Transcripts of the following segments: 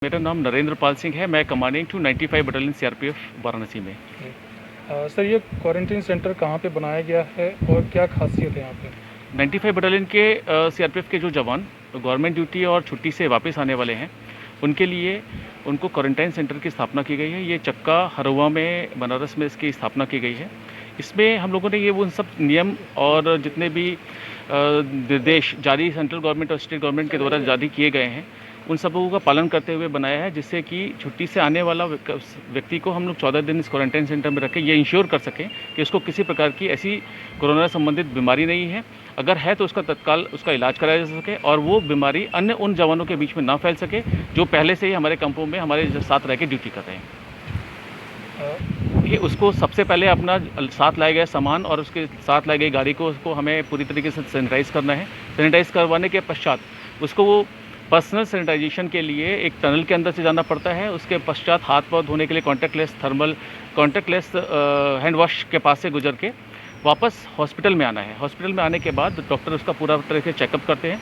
मेरा नाम नरेंद्र पाल सिंह है। मैं commanding to 95 battalion CRPF Varanasi में। सर, ये क्वारंटीन सेंटर कहाँ पे बनाया गया है और क्या खासियत है यहाँ पे? 95 बटालियन के सीआरपीएफ के जो जवान गवर्नमेंट ड्यूटी और छुट्टी से वापस आने वाले हैं, उनके लिए उनको क्वारंटाइन सेंटर की स्थापना की गई है। ये चक्का हरुआ में, बनारस में इसकी स्थापना की गई है। इसमें हम लोगों ने ये वो सब नियम और जितने भी निर्देश जारी सेंट्रल गवर्नमेंट और स्टेट गवर्नमेंट के द्वारा जारी किए गए हैं, उन सबों का पालन करते हुए बनाया है, जिससे कि छुट्टी से आने वाला व्यक्ति को हम लोग 14 दिन इस क्वारंटाइन सेंटर में रखें, ये इंश्योर कर सकें कि उसको किसी प्रकार की ऐसी कोरोना संबंधित बीमारी नहीं है। अगर है तो उसका तत्काल उसका इलाज कराया जा सके और वो बीमारी अन्य उन जवानों के बीच में ना फैल सके जो पहले से ही हमारे कैंपों में हमारे साथ रह के ड्यूटी कर रहे हैं। ये उसको सबसे पहले अपना साथ लाए गए सामान और उसके साथ लाई गई गाड़ी को उसको हमें पूरी तरीके से सैनिटाइज़ करना है। सैनिटाइज़ करवाने के पश्चात उसको वो पर्सनल सैनिटाइजेशन के लिए एक टनल के अंदर से जाना पड़ता है। उसके पश्चात हाथ पाँव धोने के लिए कॉन्टैक्टलेस हैंड वॉश के पास से गुजर के वापस हॉस्पिटल में आना है। हॉस्पिटल में आने के बाद डॉक्टर उसका पूरा तरह से चेकअप करते हैं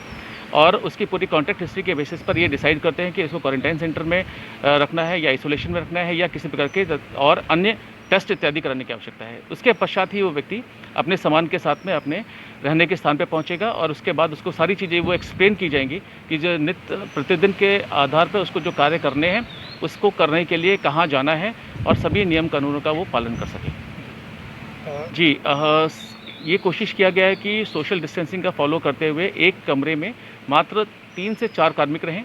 और उसकी पूरी कॉन्टैक्ट हिस्ट्री के बेसिस पर ये डिसाइड करते हैं कि इसको क्वारंटाइन सेंटर में रखना है या आइसोलेशन में रखना है या किसी प्रकार के और अन्य टेस्ट इत्यादि कराने की आवश्यकता है। उसके पश्चात ही वो व्यक्ति अपने सामान के साथ में अपने रहने के स्थान पर पहुंचेगा और उसके बाद उसको सारी चीज़ें वो एक्सप्लेन की जाएंगी कि जो नित्य प्रतिदिन के आधार पर उसको जो कार्य करने हैं उसको करने के लिए कहाँ जाना है और सभी नियम कानूनों का वो पालन कर सके। जी, ये कोशिश किया गया है कि सोशल डिस्टेंसिंग का फॉलो करते हुए एक कमरे में मात्र 3 से 4 कार्मिक रहें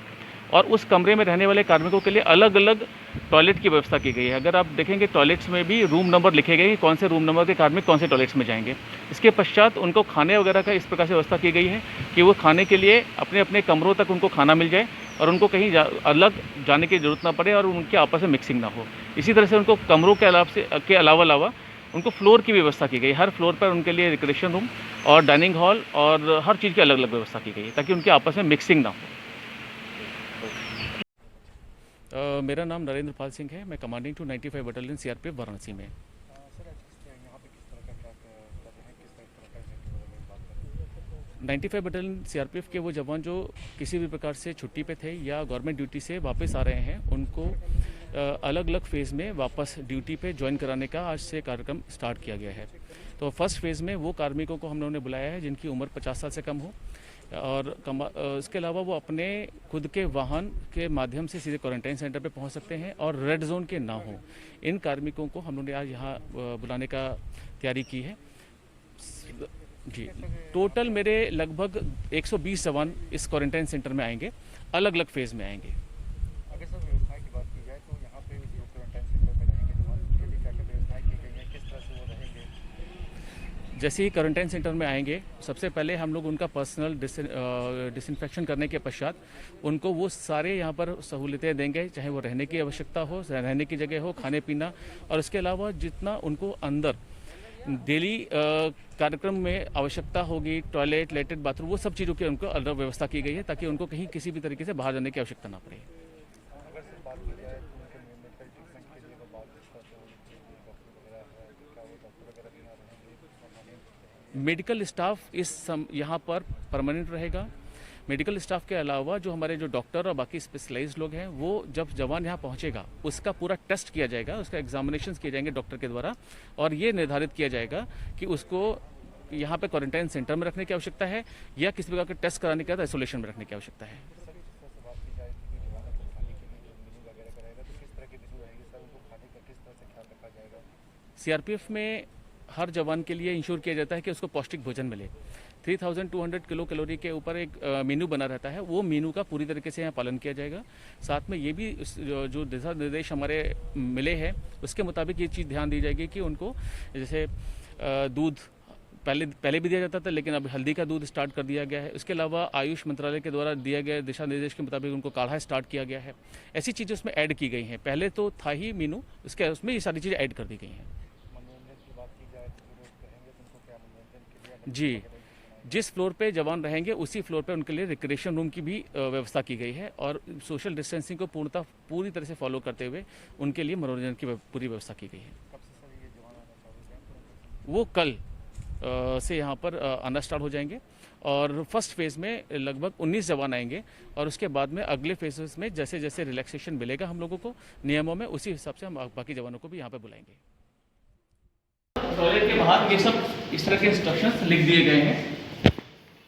और उस कमरे में रहने वाले कार्मिकों के लिए अलग अलग टॉयलेट की व्यवस्था की गई है। अगर आप देखेंगे टॉयलेट्स में भी रूम नंबर लिखे गए हैं, कौन से रूम नंबर के कार्मिक कौन से टॉयलेट्स में जाएंगे। इसके पश्चात उनको खाने वगैरह का इस प्रकार से व्यवस्था की गई है कि वो खाने के लिए अपने अपने कमरों तक उनको खाना मिल जाए और उनको कहीं अलग जाने की ज़रूरत ना पड़े और उनके आपस में मिक्सिंग ना हो। इसी तरह से उनको कमरों के अलावा उनको फ्लोर की व्यवस्था की गई। हर फ्लोर पर उनके लिए रिक्रिएशन रूम और डाइनिंग हॉल और हर चीज़ की अलग अलग व्यवस्था की गई है ताकि उनके आपस में मिक्सिंग ना हो। मेरा नाम नरेंद्र पाल सिंह है। मैं commanding to 95 battalion CRPF Varanasi में। यहाँ पे किस तरह का क्या कर रहे हैं, किस तरह का बात कर रहे हैं? 95 बटालियन सीआरपीएफ के वो जवान जो किसी भी प्रकार से छुट्टी पे थे या गवर्नमेंट ड्यूटी से वापस आ रहे हैं, उनको अलग अलग फेज़ में वापस ड्यूटी पे ज्वाइन कराने का आज से कार्यक्रम स्टार्ट किया गया है। तो फर्स्ट फेज़ में वो कार्मिकों को हम लोगों ने बुलाया है जिनकी उम्र 50 साल से कम हो और इसके अलावा वो अपने खुद के वाहन के माध्यम से सीधे क्वारंटाइन सेंटर पे पहुंच सकते हैं और रेड जोन के ना हो। इन कार्मिकों को हम लोगों ने आज यहाँ बुलाने का तैयारी की है। जी, टोटल मेरे लगभग 120 जवान इस क्वारंटाइन सेंटर में आएंगे, अलग अलग फेज़ में आएंगे। अगर सर व्यवस्था की बात की जाए तो यहाँ पे जो क्वारंटाइन सेंटर में रहेंगे जवान, उनके लिए क्या क्या व्यवस्थाएं की गई हैं, किस तरह से वो रहेंगे? जैसे ही क्वारंटाइन सेंटर में आएंगे, सबसे पहले हम लोग उनका पर्सनल डिसइंफेक्शन करने के पश्चात उनको वो सारे यहाँ पर सहूलियतें देंगे, चाहे वो रहने की आवश्यकता हो, रहने की जगह हो, खाने पीना और इसके अलावा जितना उनको अंदर डेली कार्यक्रम में आवश्यकता होगी, टॉयलेट, लैट्रिन, बाथरूम, वो सब चीज़ों की उनको अलग व्यवस्था की गई है ताकि उनको कहीं किसी भी तरीके से बाहर जाने की आवश्यकता ना पड़े। अगर सर बात की जाए तो उनके मेडिकल ट्रीटमेंट के लिए बात डॉक्टर वगैरह है, क्या वो डॉक्टर वगैरह भी यहाँ रहेंगे? मेडिकल स्टाफ यहाँ पर परमानेंट रहेगा। मेडिकल स्टाफ के अलावा जो हमारे जो डॉक्टर और बाकी स्पेशलाइज्ड लोग हैं, वो जब जवान यहाँ पहुँचेगा उसका पूरा टेस्ट किया जाएगा, उसका एग्जामिनेशन किए जाएंगे डॉक्टर के द्वारा और ये निर्धारित किया जाएगा कि उसको यहाँ पे क्वारंटाइन सेंटर में रखने की आवश्यकता है या किसी प्रकार के टेस्ट कराने के बाद आइसोलेशन में रखने की आवश्यकता है। सीआरपीएफ में हर जवान के लिए इंश्योर किया जाता है कि उसको पौष्टिक भोजन मिले। 3200 किलो कैलोरी के ऊपर एक मेनू बना रहता है, वो मेनू का पूरी तरीके से यहाँ पालन किया जाएगा। साथ में ये भी जो दिशा निर्देश हमारे मिले हैं उसके मुताबिक ये चीज़ ध्यान दी जाएगी कि उनको जैसे दूध पहले भी दिया जाता था, लेकिन अब हल्दी का दूध स्टार्ट कर दिया गया है। इसके अलावा आयुष मंत्रालय के द्वारा दिया गया दिशा निर्देश के मुताबिक उनको काढ़ा स्टार्ट किया गया है। ऐसी चीज़ें उसमें ऐड की गई हैं। पहले तो था ही मेनू, उसमें ये सारी चीज़ें ऐड कर दी गई हैं। जी, जिस फ्लोर पे जवान रहेंगे उसी फ्लोर पे उनके लिए रिक्रिएशन रूम की भी व्यवस्था की गई है और सोशल डिस्टेंसिंग को पूरी तरह से फॉलो करते हुए उनके लिए मनोरंजन की पूरी व्यवस्था की गई है। वो कल से यहाँ पर आना स्टार्ट हो जाएंगे और फर्स्ट फेज़ में लगभग 19 जवान आएंगे और उसके बाद में अगले फेजेस में जैसे जैसे रिलैक्सेशन मिलेगा हम लोगों को नियमों में, उसी हिसाब से हम बाकी जवानों को भी यहाँ पे बुलाएंगे। टॉयलेट के बाहर ये सब इस तरह के इंस्ट्रक्शंस लिख दिए गए हैं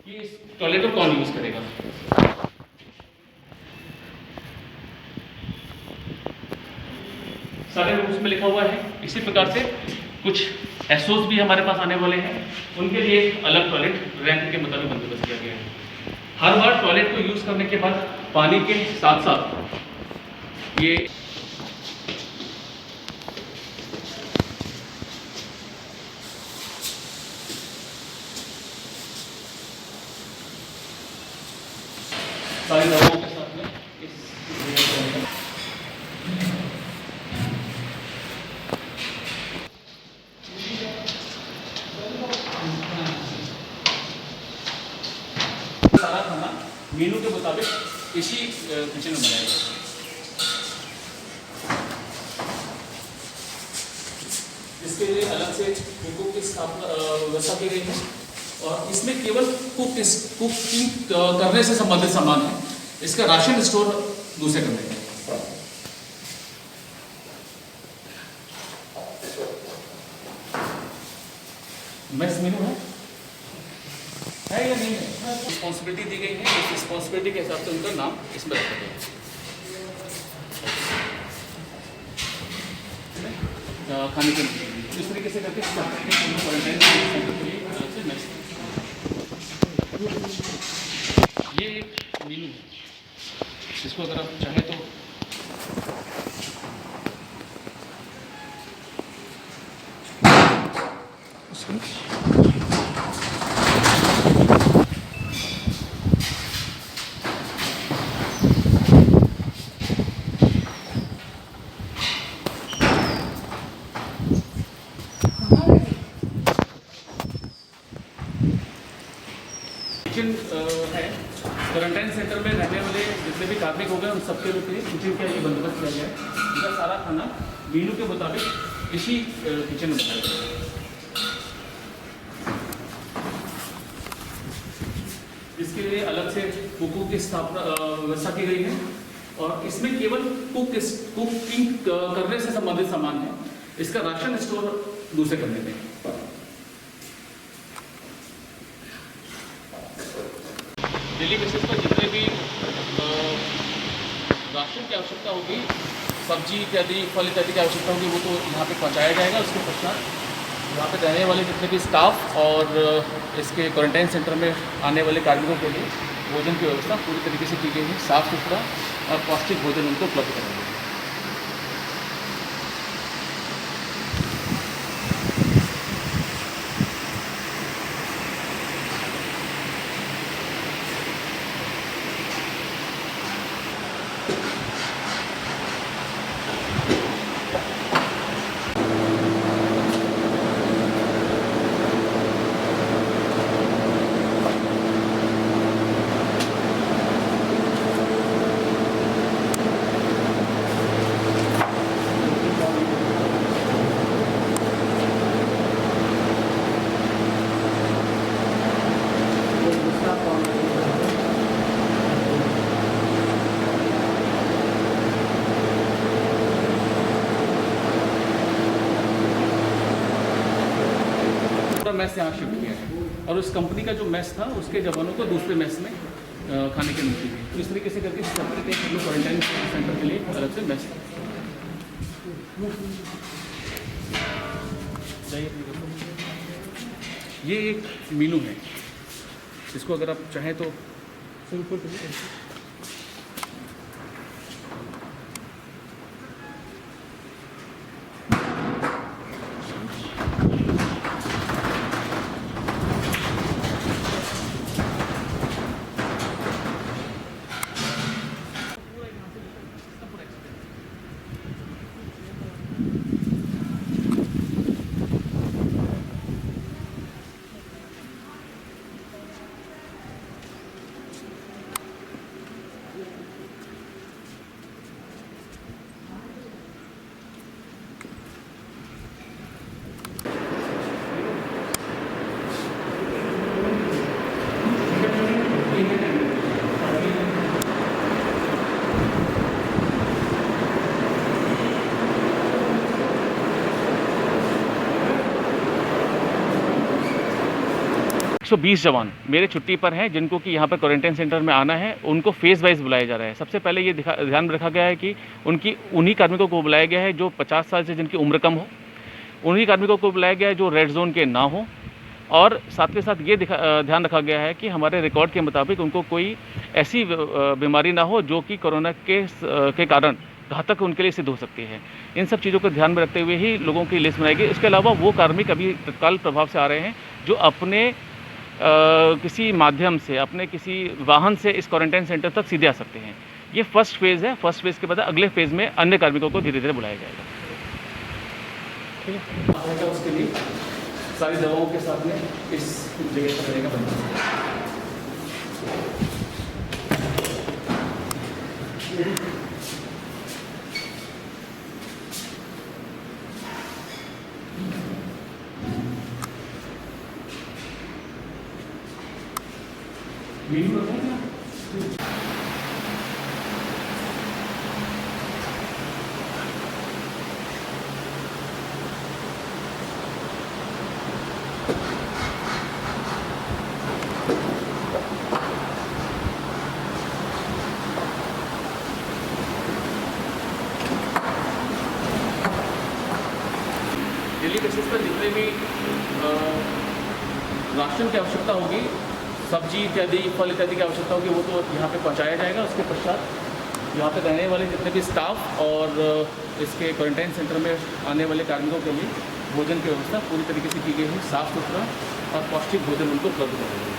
कि इस टॉयलेट को कौन यूज़ करेगा। सारे रूल्स में लिखा हुआ है। इसी प्रकार से कुछ एसओस भी हमारे पास आने वाले हैं, उनके लिए एक अलग टॉयलेट रैंक के मुताबिक बंदोबस्त किया गया है। हर बार टॉयलेट को यूज़ करने के बाद पानी के साथ साथ ये सारी दवाओं के साथ में इस सारा खाना मेनू के मुताबिक इसी किचन में बनाया जाएगा। इसके लिए अलग से कुकों की व्यवस्था की गई है और इसमें केवल कुकिंग करने से संबंधित सामान है। इसका राशन स्टोर दूसरे कमरे में। मेस मेनू है या नहीं है? रिस्पॉन्सिबिलिटी दी गई है, इस रिस्पॉन्सिबिलिटी के हिसाब से उनका नाम इसमें रखा गया है। खाने के इस तरीके से करके क्वारंटाइन सेंटर के लिए अलग से मेस। ये एक मेनू है, इसको अगर आप चाहें तो किचन है। क्वारंटाइन सेंटर में रहने वाले जितने भी कार्मिक हो गए उन सबके लिए किचन का ये बंदोबस्त किया गया है। उनका सारा खाना मेनू के मुताबिक इसी किचन में बनाया गया है। इसके लिए अलग से कुकों की स्थापना व्यवस्था की गई है और इसमें केवल कुकिंग करने से संबंधित सामान है। इसका राशन स्टोर दूसरे कमरे में। डेली बेसिस पर जितने भी राशन की आवश्यकता होगी, सब्जी इत्यादि, फल इत्यादि की आवश्यकता होगी, वो तो यहाँ पे पहुँचाया जाएगा। उसके पश्चात यहाँ पे रहने वाले जितने भी स्टाफ और इसके क्वारंटाइन सेंटर में आने वाले कार्मिकों के लिए भोजन की व्यवस्था पूरी तरीके से की गई है। साफ़ सुथरा और पौष्टिक भोजन उनको उपलब्ध कराएंगे। मैस यहाँ शिफ्ट किया है और उस कंपनी का जो मैस था उसके जवानों को दूसरे मैस में खाने की मिलती थी। तो इस तरीके से करके सेपरेट एक क्वारंटाइन सेंटर के लिए अलग से मैस ये एक मेनू है। इसको अगर आप चाहें तो 120 जवान मेरे छुट्टी पर हैं, जिनको कि यहाँ पर क्वारंटाइन सेंटर में आना है, उनको फेज़ वाइज बुलाया जा रहा है। सबसे पहले ये ध्यान में रखा गया है कि उन्हीं कार्मिकों को बुलाया गया है जो 50 साल से जिनकी उम्र कम हो, उन्हीं कार्मिकों को बुलाया गया है जो रेड जोन के ना हो, और साथ के साथ ये ध्यान रखा गया है कि हमारे रिकॉर्ड के मुताबिक उनको कोई ऐसी बीमारी ना हो जो कि कोरोना के कारण घातक उनके लिए सिद्ध हो सकती है। इन सब चीज़ों को ध्यान में रखते हुए ही लोगों की लिस्ट बनाई गई। इसके अलावा वो कार्मिक अभी तत्काल प्रभाव से आ रहे हैं जो अपने किसी माध्यम से, अपने किसी वाहन से इस क्वारंटाइन सेंटर तक सीधे आ सकते हैं। ये फर्स्ट फेज़ है। फर्स्ट फेज़ के बाद अगले फेज़ में अन्य कार्मिकों को धीरे धीरे बुलाया जाएगा। ठीक है, उसके लिए सारी दवाओं के साथ में इस जगह पर रहेगा बंद। वीडियो कर रहे हैं क्या? डेली बेसिस पर जितने भी राशन की आवश्यकता होगी, सब्जी इत्यादि, फल इत्यादि की आवश्यकता होगी, वो तो यहाँ पे पहुँचाया जाएगा। उसके पश्चात यहाँ पे रहने वाले जितने भी स्टाफ और इसके क्वारंटाइन सेंटर में आने वाले कार्मिकों के लिए भोजन की व्यवस्था पूरी तरीके से की गई है। साफ़ सुथरा और पौष्टिक भोजन उनको उपलब्ध कराया जाएगा।